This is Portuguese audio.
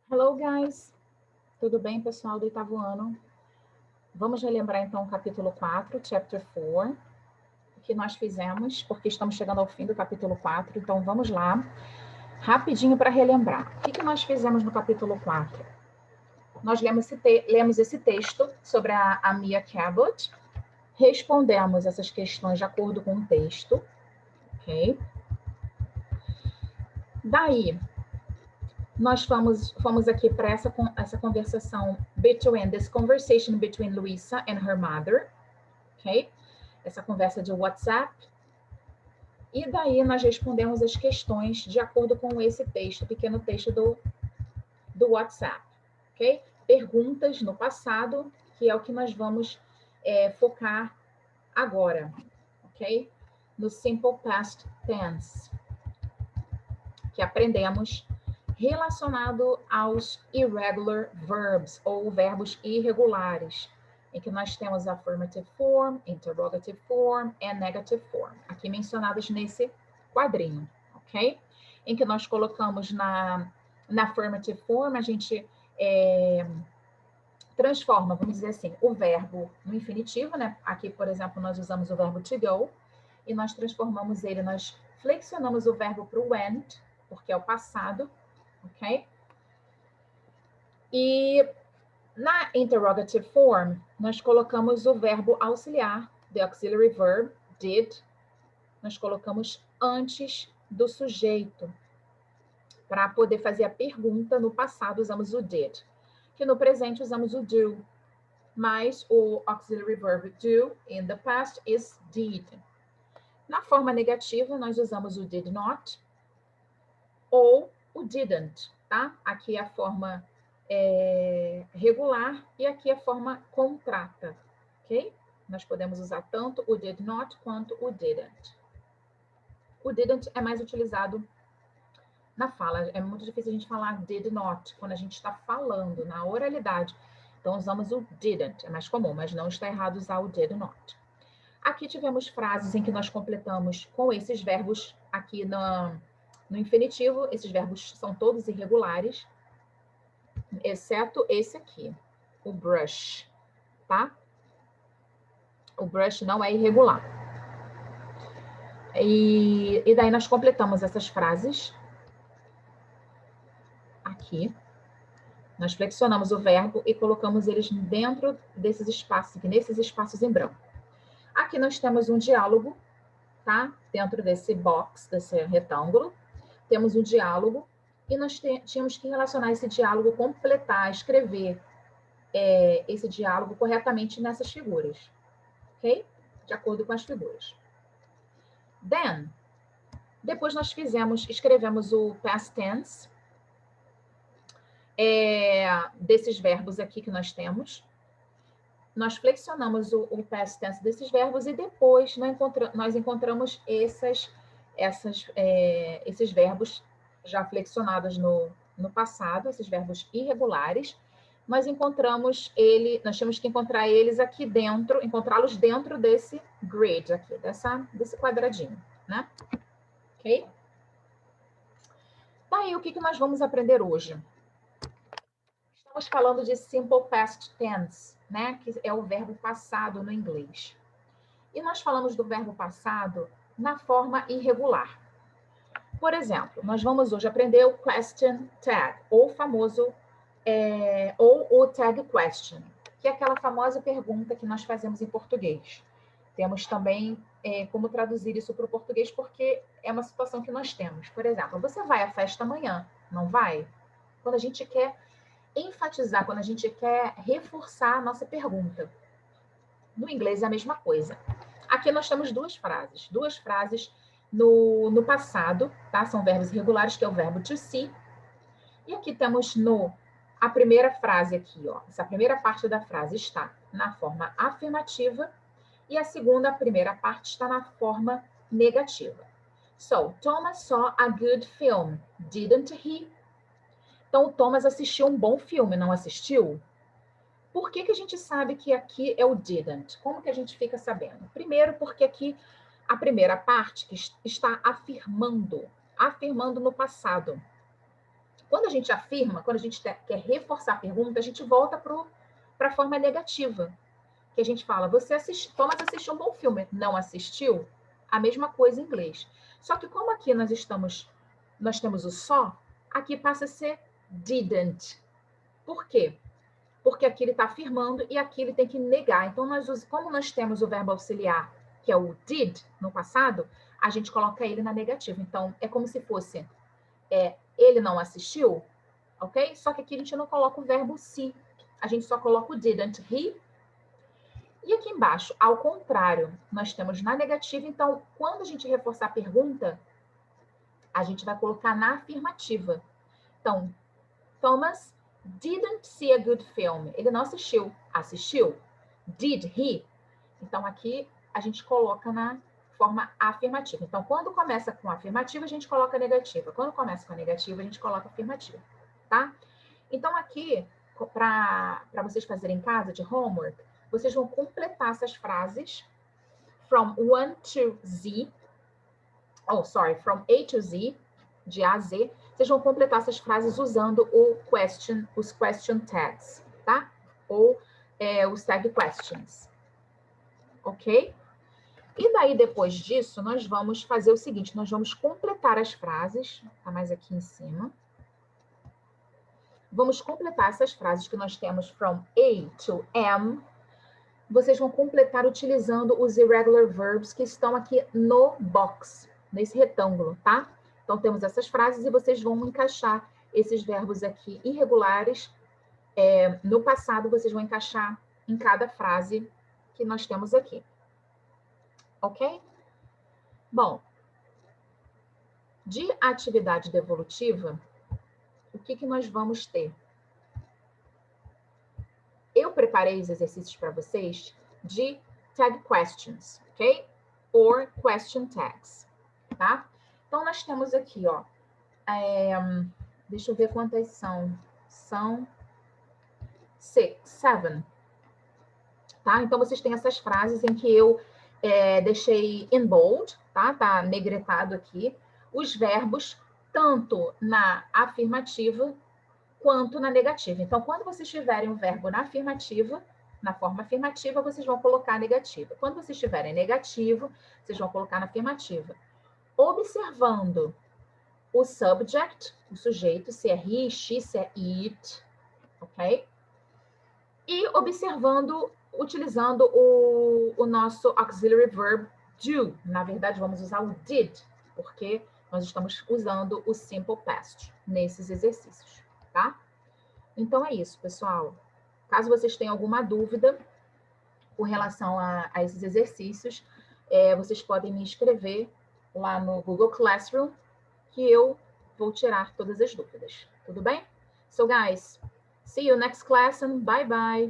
Hello, guys! Tudo bem, pessoal do oitavo ano? Vamos relembrar, então, o capítulo 4, Chapter 4, o que nós fizemos, porque estamos chegando ao fim do capítulo 4, então vamos lá, rapidinho para relembrar. O que nós fizemos no capítulo 4? Nós lemos esse texto sobre a Mia Cabot, respondemos essas questões de acordo com o texto, ok? Daí, nós fomos aqui para essa conversação this conversation between Luisa and her mother, ok? Essa conversa de WhatsApp. E daí nós respondemos as questões de acordo com esse texto, pequeno texto do WhatsApp, ok? Perguntas no passado, que é o que nós vamos focar agora, ok? No Simple Past Tense, que aprendemos relacionado aos irregular verbs, ou verbos irregulares, em que nós temos affirmative form, interrogative form e negative form, aqui mencionados nesse quadrinho, ok? Em que nós colocamos na affirmative form, a gente transforma, vamos dizer assim, o verbo no infinitivo, né? Aqui, por exemplo, nós usamos o verbo to go, e nós transformamos ele, nós flexionamos o verbo para o went, porque é o passado, ok? E na interrogative form, nós colocamos o verbo auxiliar, the auxiliary verb, did, nós colocamos antes do sujeito. Para poder fazer a pergunta, no passado usamos o did, que no presente usamos o do, mas o auxiliary verb do in the past is did. Na forma negativa, nós usamos o did not ou o didn't, tá? Aqui é a forma regular e aqui é a forma contrata, ok? Nós podemos usar tanto o did not quanto o didn't. O didn't é mais utilizado na fala. É muito difícil a gente falar did not quando a gente está falando, na oralidade. Então, usamos o didn't, é mais comum, mas não está errado usar o did not. Aqui tivemos frases em que nós completamos com esses verbos aqui no infinitivo. Esses verbos são todos irregulares, exceto esse aqui, o brush, tá? O brush não é irregular. E daí nós completamos essas frases aqui. Nós flexionamos o verbo e colocamos eles dentro desses espaços, aqui, nesses espaços em branco. Aqui nós temos um diálogo, tá? Dentro desse box, desse retângulo, temos um diálogo e nós tínhamos que relacionar esse diálogo, completar, escrever esse diálogo corretamente nessas figuras, ok? De acordo com as figuras. Then, depois nós escrevemos o past tense desses verbos aqui que nós temos. Nós flexionamos o past tense desses verbos e depois nós encontramos esses verbos já flexionados no passado, esses verbos irregulares. Nós temos que encontrar eles aqui dentro, encontrá-los dentro desse grid aqui, desse quadradinho, né? Ok? Daí, o que nós vamos aprender hoje? Estamos falando de simple past tense, né? Que é o verbo passado no inglês. E nós falamos do verbo passado na forma irregular. Por exemplo, nós vamos hoje aprender o question tag, ou o famoso, ou o tag question, que é aquela famosa pergunta que nós fazemos em português. Temos também como traduzir isso para o português, porque é uma situação que nós temos. Por exemplo, você vai à festa amanhã, não vai? Quando a gente quer enfatizar, quando a gente quer reforçar a nossa pergunta. No inglês é a mesma coisa. Aqui nós temos duas frases no passado, tá? São verbos irregulares, que é o verbo to see. E aqui temos a primeira frase aqui, ó. Essa primeira parte da frase está na forma afirmativa e a primeira parte está na forma negativa. So, Thomas saw a good film, didn't he? Então, o Thomas assistiu um bom filme, não assistiu? Por que a gente sabe que aqui é o didn't? Como que a gente fica sabendo? Primeiro, porque aqui a primeira parte que está afirmando no passado. Quando a gente afirma, quando a gente quer reforçar a pergunta, a gente volta para a forma negativa. Que a gente fala, Thomas assistiu um bom filme. Não assistiu? A mesma coisa em inglês. Só que como aqui nós temos o só, aqui passa a ser didn't. Por quê? Porque aqui ele está afirmando e aqui ele tem que negar. Então, como nós temos o verbo auxiliar, que é o did, no passado, a gente coloca ele na negativa. Então, é como se fosse ele não assistiu, ok? Só que aqui a gente não coloca o verbo se. A gente só coloca o didn't he. E aqui embaixo, ao contrário, nós temos na negativa. Então, quando a gente reforçar a pergunta, a gente vai colocar na afirmativa. Então, Thomas didn't see a good film. Ele não assistiu. Assistiu? Did he? Então, aqui a gente coloca na forma afirmativa. Então, quando começa com afirmativa, a gente coloca negativa. Quando começa com a negativa, a gente coloca afirmativa, tá? Então, aqui, para vocês fazerem em casa, de homework, vocês vão completar essas frases from 1 to Z. From A to Z, de A a Z. Vocês vão completar essas frases usando os question tags, tá? Ou os tag questions. Ok? E daí, depois disso, nós vamos fazer o seguinte, nós vamos completar as frases, tá mais aqui em cima. Vamos completar essas frases que nós temos from A to M. Vocês vão completar utilizando os irregular verbs que estão aqui no box, nesse retângulo, tá? Então, temos essas frases e vocês vão encaixar esses verbos aqui irregulares. No passado, vocês vão encaixar em cada frase que nós temos aqui. Ok? Bom, de atividade devolutiva, o que nós vamos ter? Eu preparei os exercícios para vocês de tag questions, ok? Or question tags, tá? Então, nós temos aqui, ó, deixa eu ver quantas são. São 7, tá? Então, vocês têm essas frases em que eu deixei in bold, tá? Tá negretado aqui. Os verbos, tanto na afirmativa quanto na negativa. Então, quando vocês tiverem o verbo na afirmativa, na forma afirmativa, vocês vão colocar a negativa. Quando vocês tiverem negativo, vocês vão colocar na afirmativa. Observando o subject, o sujeito, se é he, she, se é it, ok? E observando, utilizando o nosso auxiliary verb do. Na verdade, vamos usar o did, porque nós estamos usando o simple past nesses exercícios, tá? Então, é isso, pessoal. Caso vocês tenham alguma dúvida com relação a esses exercícios, vocês podem me escrever lá no Google Classroom, que eu vou tirar todas as dúvidas. Tudo bem? So, guys, see you next class and bye-bye.